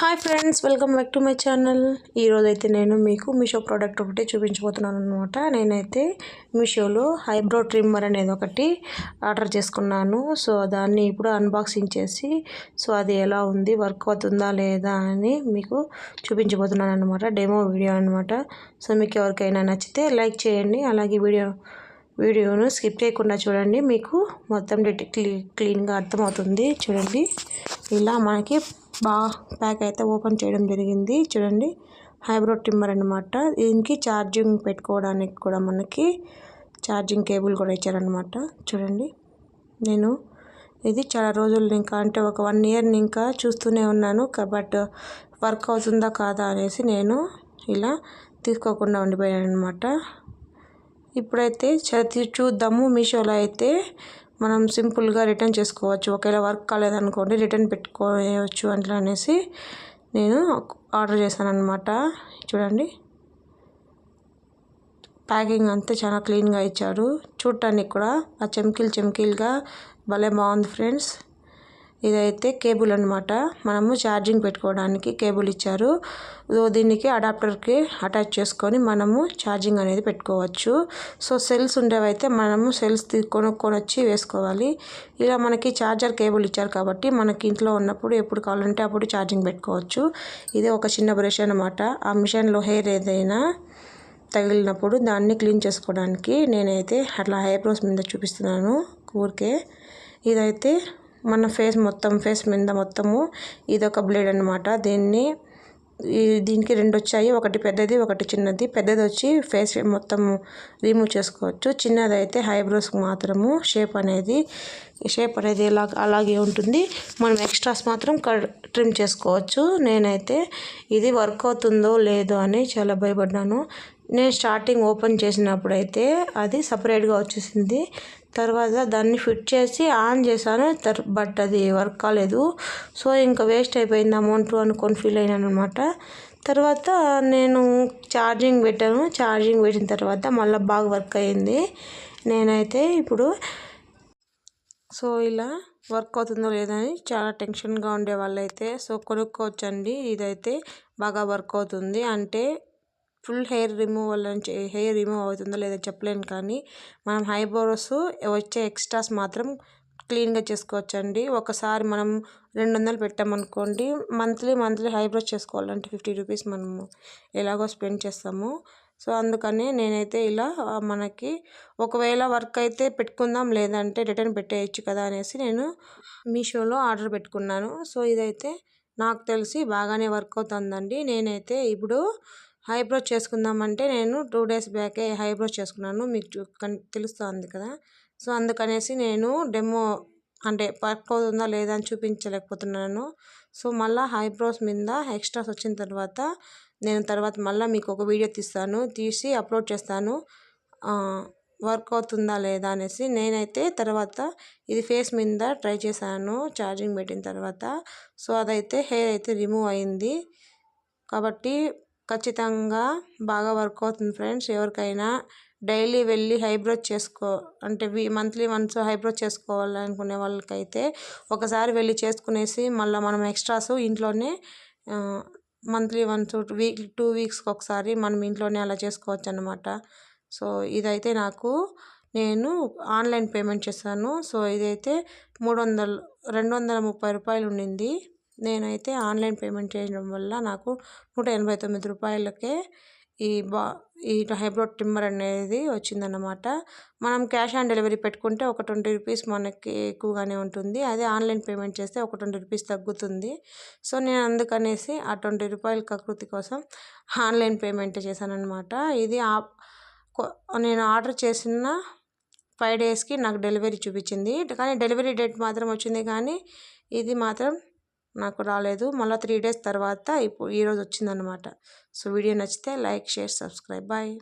Hi friends, welcome back to my channel. ఈరోజు అయితే నేను మీకు మీషో ప్రోడక్ట్ ఒకటి చూపించబోతున్నాను అనమాట. నేనైతే మీషోలో ఐబ్రో ట్రిమ్మర్ అనేది ఒకటి ఆర్డర్ చేసుకున్నాను. సో దాన్ని ఇప్పుడు అన్బాక్సింగ్ చేసి అది ఎలా ఉంది, వర్క్ అవుతుందా లేదా అని మీకు చూపించబోతున్నాను అనమాట. డెమో వీడియో అనమాట. సో మీకు ఎవరికైనా నచ్చితే లైక్ చేయండి, అలాగే వీడియోను స్కిప్ చేయకుండా చూడండి. మీకు మొత్తం క్లీన్గా అర్థమవుతుంది. చూడండి, ఇలా మనకి ప్యాక్ అయితే ఓపెన్ చేయడం జరిగింది. చూడండి, ఐబ్రో ట్రిమ్మర్ అనమాట. దీనికి ఛార్జింగ్ పెట్టుకోవడానికి కూడా మనకి ఛార్జింగ్ కేబుల్ కూడా ఇచ్చారనమాట. చూడండి, నేను ఇది చాలా రోజులు ఇంకా అంటే ఒక 1 ఇయర్ ఇంకా చూస్తూనే ఉన్నాను. బట్ వర్క్ అవుతుందా కాదా అనేసి నేను ఇలా తీసుకోకుండా ఉండిపోయాను అనమాట. ఇప్పుడైతే చూద్దాము. మీషోలో అయితే మనం సింపుల్గా రిటర్న్ చేసుకోవచ్చు. ఒకవేళ వర్క్ కాలేదనుకోండి రిటర్న్ పెట్టుకోవచ్చు అట్లా అనేసి నేను ఆర్డర్ చేశాను అనమాట. చూడండి, ప్యాకింగ్ అంతా చాలా క్లీన్గా ఇచ్చారు. చూడటానికి కూడా ఆ చెమ్కిల్గా భలే బాగుంది ఫ్రెండ్స్. ఇదైతే కేబుల్ అనమాట. మనము ఛార్జింగ్ పెట్టుకోవడానికి కేబుల్ ఇచ్చారు. దీనికి అడాప్టర్కి అటాచ్ చేసుకొని మనము ఛార్జింగ్ అనేది పెట్టుకోవచ్చు. సో సెల్స్ ఉండేవైతే మనము సెల్స్ కొనుక్కొని వచ్చి వేసుకోవాలి. ఇలా మనకి ఛార్జర్ కేబుల్ ఇచ్చారు కాబట్టి మనకి ఇంట్లో ఉన్నప్పుడు ఎప్పుడు కావాలంటే అప్పుడు ఛార్జింగ్ పెట్టుకోవచ్చు. ఇది ఒక చిన్న బ్రష్ అనమాట. ఆ మిషన్లో హెయిర్ ఏదైనా తగిలినప్పుడు దాన్ని క్లీన్ చేసుకోవడానికి నేనైతే అట్లా ఐబ్రోస్ మీద చూపిస్తున్నాను ఊరికే. ఇదైతే మన ఫేస్ మీద మొత్తము ఇదొక బ్లేడ్ అనమాట. దీనికి 2 వచ్చాయి, ఒకటి పెద్దది ఒకటి చిన్నది. పెద్దది వచ్చి ఫేస్ మొత్తం రిమూవ్ చేసుకోవచ్చు. చిన్నది అయితే ఐబ్రోస్కి మాత్రము షేప్ అనేది అలాగే ఉంటుంది. మనం ఎక్స్ట్రాస్ మాత్రం ట్రిమ్ చేసుకోవచ్చు. నేనైతే ఇది వర్క్ అవుతుందో లేదో అని చాలా భయపడ్డాను. నేను స్టార్టింగ్ ఓపెన్ చేసినప్పుడు అయితే అది సపరేట్గా వచ్చేసింది. తర్వాత దాన్ని ఫిట్ చేసి ఆన్ చేశాను, బట్ అది వర్క్ కాలేదు. సో ఇంకా వేస్ట్ అయిపోయింది అమౌంట్ అనుకొని ఫీల్ అయినాను అనమాట. తర్వాత నేను ఛార్జింగ్ పెట్టిన తర్వాత మళ్ళీ బాగా వర్క్ అయ్యింది. నేనైతే ఇప్పుడు ఇలా వర్క్ అవుతుందో లేదని చాలా టెన్షన్గా ఉండే వాళ్ళైతే కొనుక్కోవచ్చండి. ఇదైతే బాగా వర్క్ అవుతుంది. అంటే ఫుల్ హెయిర్ రిమూవ్ అవుతుందో లేదో చెప్పలేను, కానీ మనం ఐబ్రోస్ వచ్చే ఎక్స్ట్రాస్ మాత్రం క్లీన్గా చేసుకోవచ్చండి. ఒకసారి మనం 200 పెట్టామనుకోండి, మంత్లీ ఐబ్రోస్ చేసుకోవాలంటే 50 రూపీస్ మనము ఎలాగో స్పెండ్ చేస్తాము. సో అందుకని నేనైతే ఇలా మనకి ఒకవేళ వర్క్ అయితే పెట్టుకుందాం, లేదంటే రిటర్న్ పెట్టేయచ్చు కదా అనేసి నేను మీషోలో ఆర్డర్ పెట్టుకున్నాను. సో ఇదైతే నాకు తెలిసి బాగానే వర్క్ అవుతుందండి. నేనైతే ఇప్పుడు ఐబ్రోస్ చేసుకుందామంటే నేను 2 డేస్ బ్యాకే ఐబ్రోస్ చేసుకున్నాను. మీకు తెలుస్తుంది కదా. సో అందుకనేసి నేను డెమో అంటే వర్క్ అవుతుందా లేదా అని చూపించలేకపోతున్నాను. సో మళ్ళీ ఐబ్రోస్ మీద ఎక్స్ట్రాస్ వచ్చిన తర్వాత నేను మళ్ళీ మీకు ఒక వీడియో తీసి అప్లోడ్ చేస్తాను, వర్క్ అవుతుందా లేదా అనేసి. నేనైతే తర్వాత ఇది ఫేస్ మీద ట్రై చేశాను ఛార్జింగ్ పెట్టిన తర్వాత. సో అదైతే హెయిర్ అయితే రిమూవ్ అయింది. కాబట్టి ఖచ్చితంగా బాగా వర్క్ అవుతుంది ఫ్రెండ్స్. ఎవరికైనా డైలీ వెళ్ళి ఐబ్రోస్ అంటే మంత్లీ వన్స్ ఐబ్రోస్ చేసుకోవాలనుకునే వాళ్ళకైతే ఒకసారి వెళ్ళి చేసుకునేసి మళ్ళీ మనం ఎక్స్ట్రాస్ ఇంట్లోనే మంత్లీ వన్స్ 2 వీక్స్కి ఒకసారి మనం ఇంట్లోనే అలా చేసుకోవచ్చు అన్నమాట. సో ఇదైతే నేను ఆన్లైన్ పేమెంట్ చేశాను. సో ఇదైతే 230 రూపాయలు ఉండింది. నేనైతే ఆన్లైన్ పేమెంట్ చేయడం వల్ల నాకు 189 రూపాయలకే ఈ ఐబ్రో ట్రిమ్మర్ అనేది వచ్చిందన్నమాట. మనం క్యాష్ ఆన్ డెలివరీ పెట్టుకుంటే ఒక 20 రూపీస్ మనకి ఎక్కువగానే ఉంటుంది. అదే ఆన్లైన్ పేమెంట్ చేస్తే ఒక 20 రూపీస్ తగ్గుతుంది. సో నేను అందుకనేసి ఆ 20 రూపాయల కకృతి కోసం ఆన్లైన్ పేమెంట్ చేశానన్నమాట. ఇది నేను ఆర్డర్ చేసిన 5 డేస్కి నాకు డెలివరీ చూపించింది, కానీ డెలివరీ డేట్ మాత్రం వచ్చింది, కానీ ఇది మాత్రం నాకు రాలేదు. మళ్ళీ 3 డేస్ తర్వాత ఈరోజు వచ్చిందనమాట. సో వీడియో నచ్చితే లైక్, షేర్, సబ్స్క్రైబ్. బాయ్.